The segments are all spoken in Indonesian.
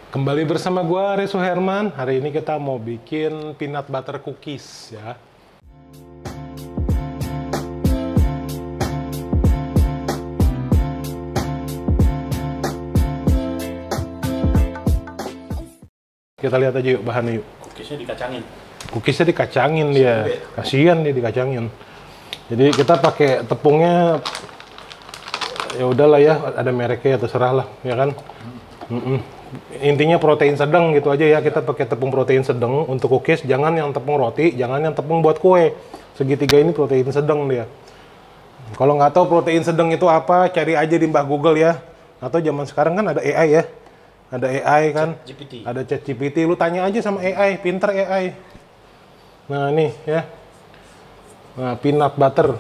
Kembali bersama gua Resu Herman. Hari ini kita mau bikin peanut butter cookies ya. Kita lihat aja yuk bahannya yuk. Cookiesnya dikacangin. Cookiesnya dikacangin dia. Kasihan dia dikacangin. Jadi kita pakai tepungnya ya udahlah ya, ada mereknya ya terserah lah, ya kan. Intinya protein sedang gitu aja ya, kita pakai tepung protein sedang untuk cookies, jangan yang tepung roti, jangan yang tepung buat kue. Segitiga ini protein sedang dia. Kalau nggak tahu protein sedang itu apa, cari aja di Mbah Google ya. Atau zaman sekarang kan ada AI ya, ada AI kan, GPT. ada ChatGPT, lu tanya aja sama AI, pinter AI. Nah ini ya, nah peanut butter,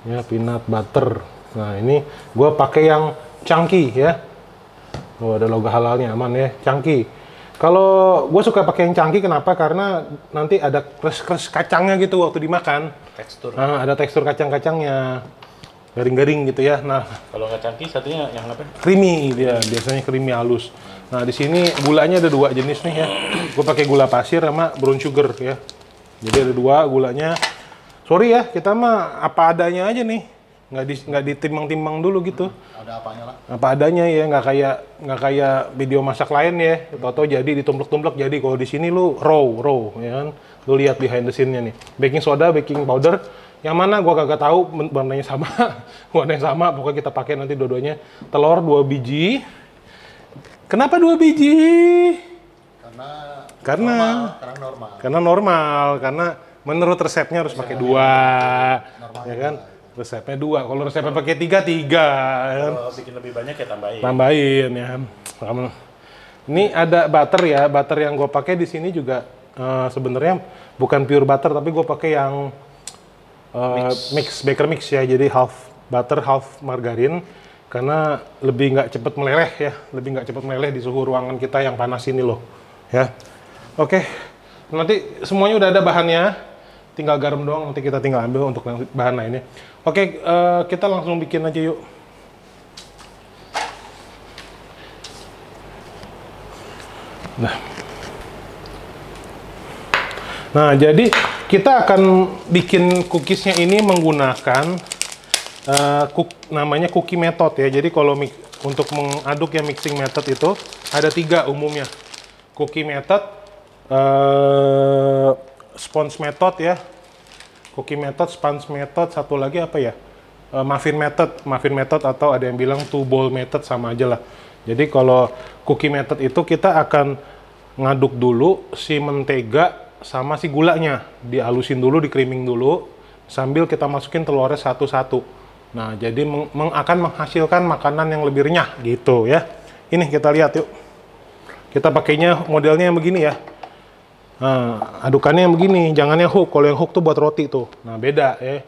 ya peanut butter. Nah ini gue pakai yang chunky ya. Oh, ada logo halalnya, aman ya, chunky. Kalau gue suka pakai yang chunky, kenapa? Karena nanti ada kres-kres kacangnya gitu waktu dimakan. Tekstur. Nah, ada tekstur kacang-kacangnya, garing-garing gitu ya. Nah, Kalau nggak cangkih, satunya yang apa? creamy dia, biasanya creamy halus. Nah, di sini gulanya ada dua jenis nih ya. Gue pakai gula pasir sama brown sugar ya. Jadi ada dua gulanya. Sorry ya, kita mah apa adanya aja nih. Nggak ditimbang-timbang dulu gitu. Ada apanya lah. Apa adanya ya, nggak kayak video masak lain ya. Toto jadi ditumplek-tumplek jadi. Kalau di sini lu raw ya kan. Lu lihat behind the scene-nya nih. Baking soda, baking powder, yang mana gua kagak tahu warnanya sama. Warnanya sama, pokoknya kita pakai nanti dua-duanya. Telur 2 biji. Kenapa 2 biji? Karena normal, karena menurut resepnya harus pakai 2. Ya kan? Resepnya 2. Kalau resepnya pakai 3, 3. Ya kan? Kalau bikin lebih banyak ya tambahin. Tambahin ya. Ini ada butter ya. Butter yang gue pakai di sini juga sebenarnya bukan pure butter, tapi gue pakai yang baker mix ya. Jadi half butter, half margarin. Karena lebih nggak cepet meleleh ya. Lebih nggak cepet meleleh di suhu ruangan kita yang panas ini loh. Ya. Oke. Nanti semuanya udah ada bahannya. Tinggal garam doang, nanti kita tinggal ambil untuk bahan lainnya. Oke, kita langsung bikin aja yuk. Nah, jadi kita akan bikin cookiesnya ini menggunakan namanya cookie method ya. Jadi kalau untuk mengaduk ya mixing method itu ada 3 umumnya. Cookie method, sponge method ya. Cookie method, sponge method, satu lagi apa ya? Muffin method atau ada yang bilang two bowl method, sama aja lah. Jadi kalau cookie method itu kita akan ngaduk dulu si mentega sama si gulanya, dihalusin dulu, di creaming dulu, sambil kita masukin telurnya satu-satu. Nah, jadi akan menghasilkan makanan yang lebih renyah gitu ya. Ini kita lihat yuk. Kita pakainya modelnya yang begini ya. Nah, adukannya yang begini, jangan yang hook. Kalau yang hook tuh buat roti tuh. Nah, beda ya.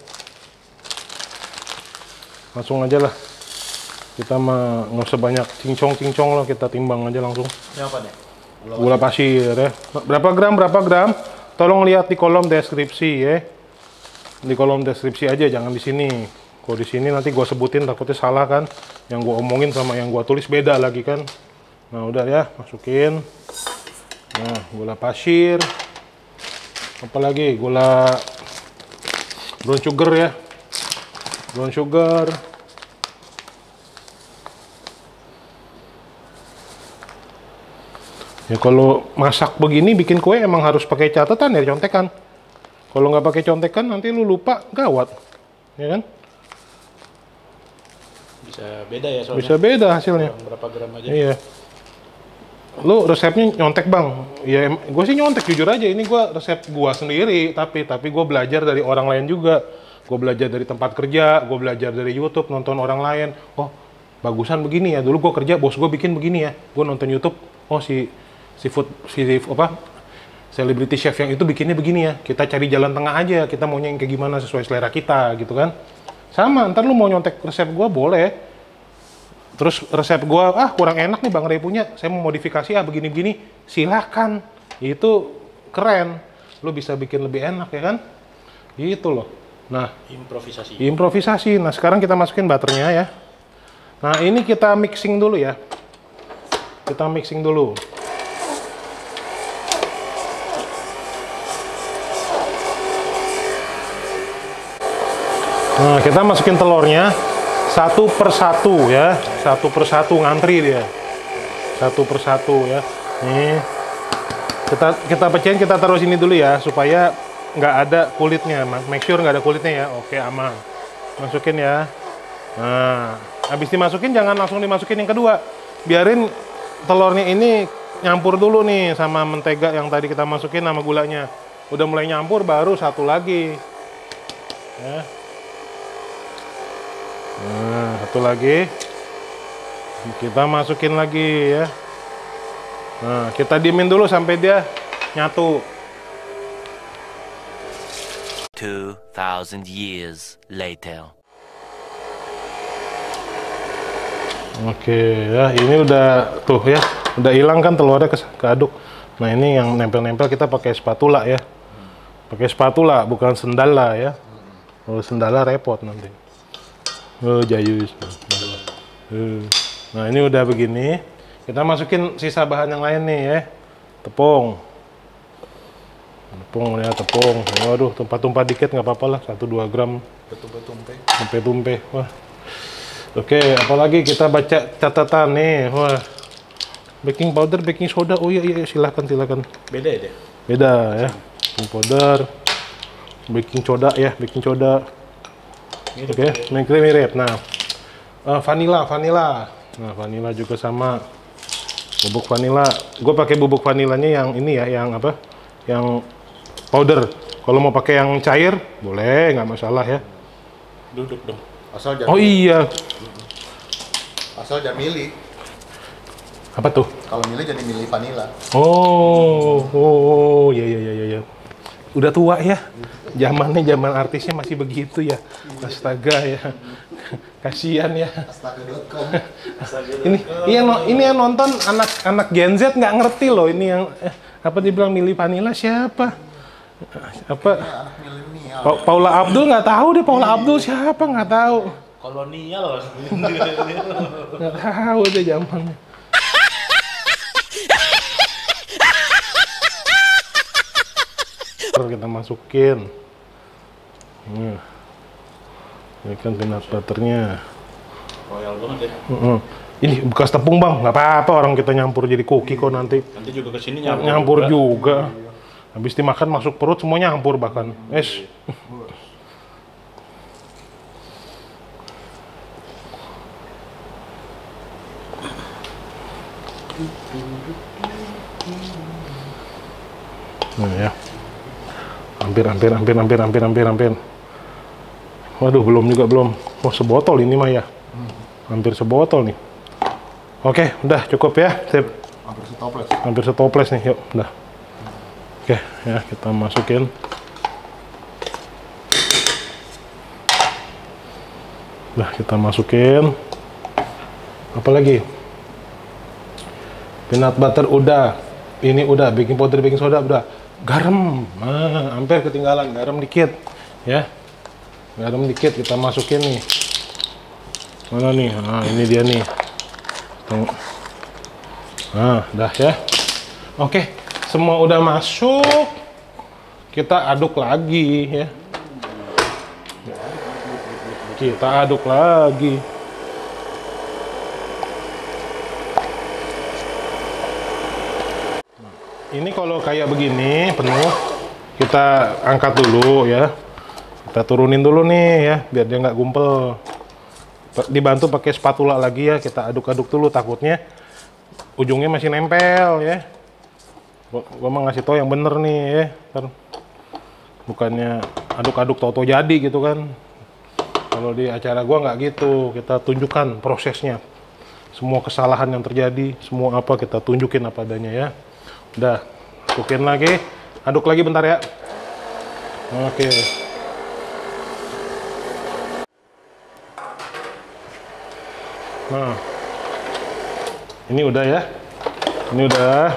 Langsung aja lah. Kita mah nggak usah banyak cincong lah, kita timbang aja langsung. Ini apa nih? Gula pasir ya. Berapa gram? Tolong lihat di kolom deskripsi ya. Di kolom deskripsi aja, jangan di sini. Kalau di sini nanti gue sebutin takutnya salah kan. Yang gue omongin sama yang gue tulis beda lagi kan. Nah, udah ya, masukin. Nah, gula pasir. Apalagi gula brown sugar ya. Brown sugar. Ya kalau masak begini bikin kue emang harus pakai catatan ya, contekan. Kalau nggak pakai contekan nanti lu lupa, gawat. Ya kan? Bisa beda ya soalnya. Bisa beda hasilnya. Berapa gram aja. Iya. Lu resepnya nyontek bang? Ya, gue sih nyontek jujur aja. Ini gue resep gue sendiri, tapi gue belajar dari orang lain juga. Gue belajar dari tempat kerja, gue belajar dari YouTube, nonton orang lain. Oh, bagusan begini ya. Dulu gue kerja, bos gue bikin begini ya. Gue nonton YouTube. Oh, si celebrity chef yang itu bikinnya begini ya. Kita cari jalan tengah aja. Kita maunya yang kayak gimana sesuai selera kita, gitu kan? Sama. Ntar lu mau nyontek resep gue boleh. Terus resep gue, kurang enak nih Bang Ray punya, saya mau modifikasi begini-begini, silakan. Itu keren. Lu bisa bikin lebih enak ya kan? Gitu loh. Nah, improvisasi. Nah, sekarang kita masukin butternya ya. Nah, ini kita mixing dulu ya. kita mixing dulu. Nah, kita masukin telurnya satu per satu ya, satu per satu, ngantri dia, satu per satu ya. Nih, kita pecahin, kita taruh sini dulu ya, supaya nggak ada kulitnya. Make sure nggak ada kulitnya ya. Oke, aman. Masukin ya. Nah, habis dimasukin jangan langsung dimasukin yang kedua. Biarin telurnya ini nyampur dulu nih sama mentega yang tadi kita masukin sama gulanya. Udah mulai nyampur, baru satu lagi. Ya. Nah, satu lagi. Kita masukin lagi ya. Nah, kita diemin dulu sampai dia nyatu. 2000 years later. Oke ya, ini udah tuh ya, udah hilang kan telurnya keaduk. Nah, ini yang nempel-nempel kita pakai spatula ya. Pakai spatula, bukan sendala ya. Kalau sendala repot nanti. Oh, jayus. Nah, ini udah begini. Kita masukin sisa bahan yang lain nih ya. Tepung. Tepung ya, tepung. Waduh, tumpah-tumpah dikit nggak apa-apa lah, 1-2 gram. Tumpe-tumpe. Wah. Oke, apalagi kita baca catatan nih. Wah. Baking powder, baking soda. Oh iya, silakan. Beda ya deh? Beda ya. Baking powder, baking soda ya, baking soda. Oke, mirip. Nah, vanilla. Nah, vanilla juga sama. Bubuk vanilla. Gue pakai bubuk vanilanya yang ini ya, yang apa? Yang powder. Kalau mau pakai yang cair, boleh, nggak masalah ya. Duduk dong. Asal jangan. Oh iya. Asal jangan milih. Apa tuh? Kalau milih jadi milih vanilla. Oh, ya. Udah tua ya. Zaman artisnya masih begitu ya. Astaga ya. Kasihan ya. Astaga.com. Ini yang nonton anak Gen Z nggak ngerti loh ini yang apa dibilang milih vanilla siapa? Apa? Anak milenial. Paula Abdul nggak tahu deh, Paula Abdul siapa nggak tahu. Kolonial. Nggak tahu deh zamannya. Kita masukin. Ini kan peanut butternya. Royal banget ya. Ini bekas tepung bang, nggak apa-apa orang kita nyampur jadi cookie kok nanti. Nanti juga kesini Nyampur juga. Habis dimakan masuk perut semua nyampur bahkan. Nah ya. Hampir. Waduh, belum. Oh, sebotol ini mah ya. Hampir sebotol nih. Oke, udah cukup ya. Sip. Hampir setoples nih, yuk, udah. Oke, ya kita masukin. Udah kita masukin. Apa lagi? Peanut butter udah. Ini udah, baking powder, baking soda udah. Garam, hampir ketinggalan, garam dikit, ya. Garam dikit kita masukin nih. Mana nih? Nah, ini dia nih. Nah, udah ya. Oke, semua udah masuk. Kita aduk lagi, ya. Kita aduk lagi. Ini kalau kayak begini penuh, kita angkat dulu ya. Kita turunin dulu nih ya, biar dia nggak gumpel. Dibantu pakai spatula lagi ya, kita aduk-aduk dulu, takutnya ujungnya masih nempel ya. Gua mau ngasih tau yang bener nih ya. Bukannya aduk-aduk tau-tau jadi gitu kan. Kalau di acara gua nggak gitu, kita tunjukkan prosesnya. Semua kesalahan yang terjadi, semua apa kita tunjukin apa adanya ya. Udah, masukin lagi, aduk lagi bentar ya. Oke. Nah, ini udah ya. Ini udah,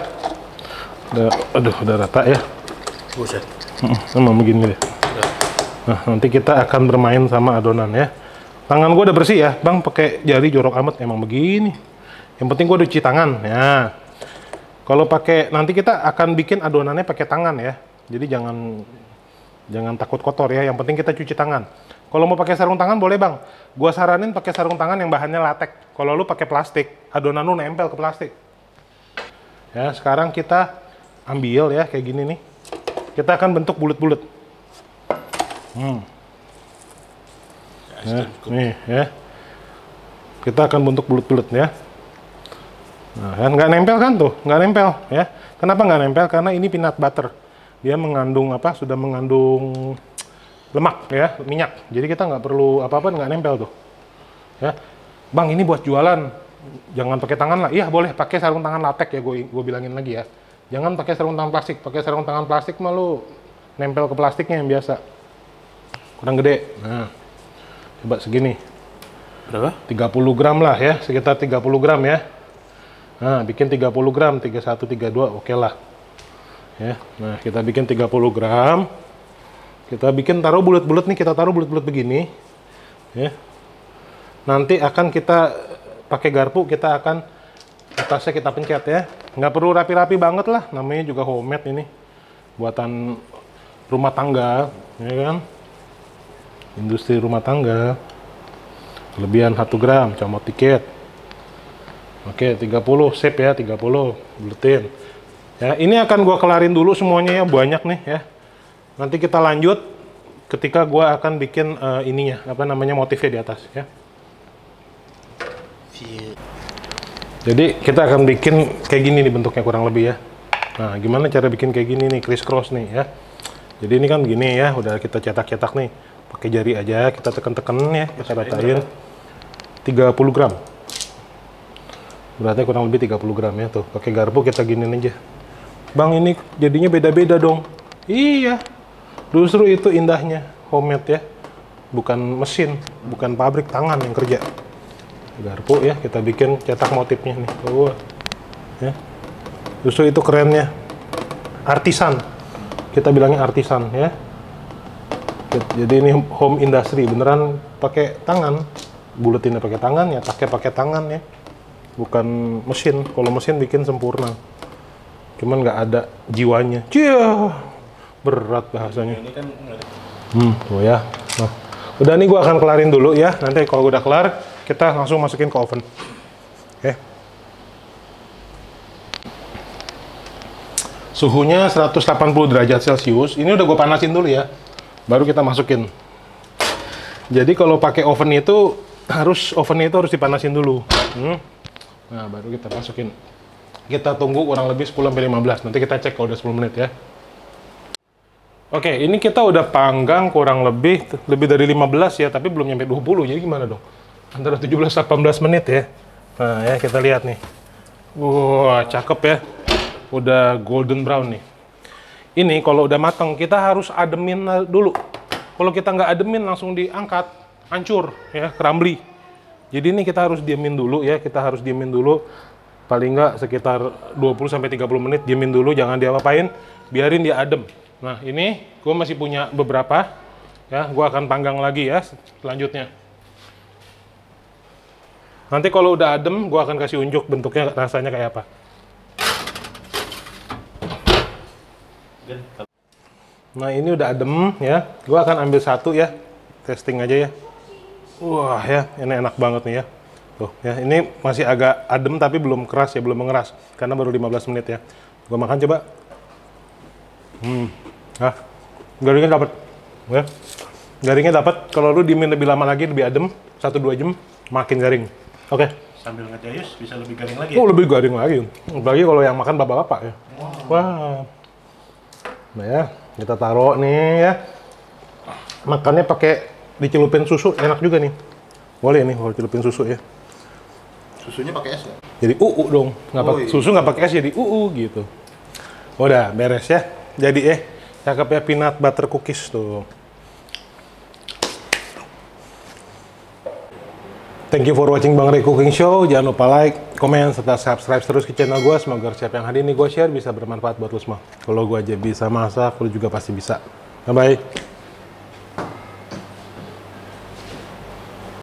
aduh, udah rata ya. Buset. Sama begini deh. Nah, nanti kita akan bermain sama adonan ya. Tangan gua udah bersih ya, bang. Pakai jari jorok amat, emang begini. Yang penting gue cuci tangan. Ya. Kalau pakai, nanti kita akan bikin adonannya pakai tangan ya. Jadi jangan takut kotor ya. Yang penting kita cuci tangan. Kalau mau pakai sarung tangan boleh bang. Gua saranin pakai sarung tangan yang bahannya latex. Kalau lu pakai plastik, adonan lu nempel ke plastik. Ya, sekarang kita ambil ya kayak gini nih. Kita akan bentuk bulat-bulat. Ya, nih ya. Kita akan bentuk bulat-bulat ya. Nah, kan nggak nempel kan tuh, nggak nempel ya. Kenapa nggak nempel? Karena ini peanut butter. Dia mengandung apa? Sudah mengandung lemak ya, minyak. Jadi kita nggak perlu apa-apa, nggak nempel tuh. Ya, bang ini buat jualan, jangan pakai tangan lah. Iya boleh, pakai sarung tangan latex ya, gue bilangin lagi ya. Jangan pakai sarung tangan plastik. Pakai sarung tangan plastik malu nempel ke plastiknya yang biasa. Kurang gede. Nah, coba segini. Berapa? 30 gram lah ya, sekitar 30 gram ya. Nah, bikin 30 gram, 31, 32, oke lah. Ya, nah kita bikin 30 gram. Kita bikin taruh bulat-bulat nih, kita taruh bulat-bulat begini. Ya. Nanti akan kita pakai garpu, kita akan atasnya kita pencet ya. Nggak perlu rapi-rapi banget lah, namanya juga homemade ini. Buatan rumah tangga, ya kan? Industri rumah tangga. Kelebihan 1 gram, comot dikit. Oke, 30, sip ya, 30, bulatin. Ya, ini akan gua kelarin dulu semuanya ya, banyak nih ya. Nanti kita lanjut ketika gua akan bikin ininya, apa namanya, motifnya di atas ya. Jadi kita akan bikin kayak gini nih bentuknya kurang lebih ya. Nah, gimana cara bikin kayak gini nih, criss-cross nih ya. Jadi ini kan gini ya, udah kita cetak-cetak nih. Pakai jari aja, kita tekan-tekan ya, kita ratain. 30 gram. Beratnya kurang lebih 30 gram ya tuh. Pakai garpu kita giniin aja. Bang ini jadinya beda-beda dong. Iya. Justru itu indahnya homemade ya. Bukan mesin, bukan pabrik, tangan yang kerja. Garpu ya, kita bikin cetak motifnya nih. Tuh. Ya. Justru itu kerennya. Artisan. Kita bilangnya artisan ya. Jadi ini home industry, beneran pakai tangan. Buletinnya pakai tangan ya, pakai tangan ya. Bukan mesin. Kalau mesin bikin sempurna. Cuman nggak ada jiwanya. Cia, berat bahasanya. Ini kan Tuh ya. Nah, udah nih gua akan kelarin dulu ya. Nanti kalau udah kelar, kita langsung masukin ke oven. Oke. Suhunya 180 derajat Celcius. Ini udah gue panasin dulu ya. Baru kita masukin. Jadi kalau pakai oven itu ovennya itu harus dipanasin dulu. Nah, baru kita masukin. Kita tunggu kurang lebih 10-15. Nanti kita cek kalau udah 10 menit ya. Oke, ini kita udah panggang kurang lebih dari 15 ya, tapi belum nyampe 20. Jadi gimana dong? Antara 17-18 menit ya. Nah, ya kita lihat nih. Wah, cakep ya. Udah golden brown nih. Ini kalau udah matang, kita harus ademin dulu. Kalau kita nggak ademin langsung diangkat, hancur ya, crumbly. Jadi ini kita harus diamin dulu ya, kita harus diamin dulu. Paling nggak sekitar 20-30 menit, diamin dulu, jangan diapa-apain, biarin dia adem. Nah ini gue masih punya beberapa, ya gue akan panggang lagi ya selanjutnya. Nanti kalau udah adem, gue akan kasih unjuk bentuknya rasanya kayak apa. Nah ini udah adem ya, gue akan ambil satu ya, testing aja ya. Wah ya, ini enak banget nih ya. Tuh ya, ini masih agak adem tapi belum keras ya, belum mengeras karena baru 15 menit ya. Gue makan coba. Garingnya dapat. Ya. Garingnya dapat. Kalau lu diemin lebih lama lagi, lebih adem, 1-2 jam makin garing. Oke. sambil ngejayus bisa lebih garing lagi. Oh, lebih garing lagi. Apalagi kalau yang makan bapak-bapak ya. Wah. Nah ya, kita taruh nih ya. Makannya pakai dicelupin susu, enak juga nih. Boleh nih kalau celupin susu ya. Susunya pakai es ya? Jadi dong, susu nggak pakai es jadi gitu. Udah beres ya. Jadi cakep ya peanut butter cookies tuh. Thank you for watching Bang Ray Cooking Show. Jangan lupa like, komen, serta subscribe terus ke channel gue. Semoga resep yang hari ini gue share bisa bermanfaat buat lo semua. Kalau gue aja bisa masak, lo juga pasti bisa. Bye-bye.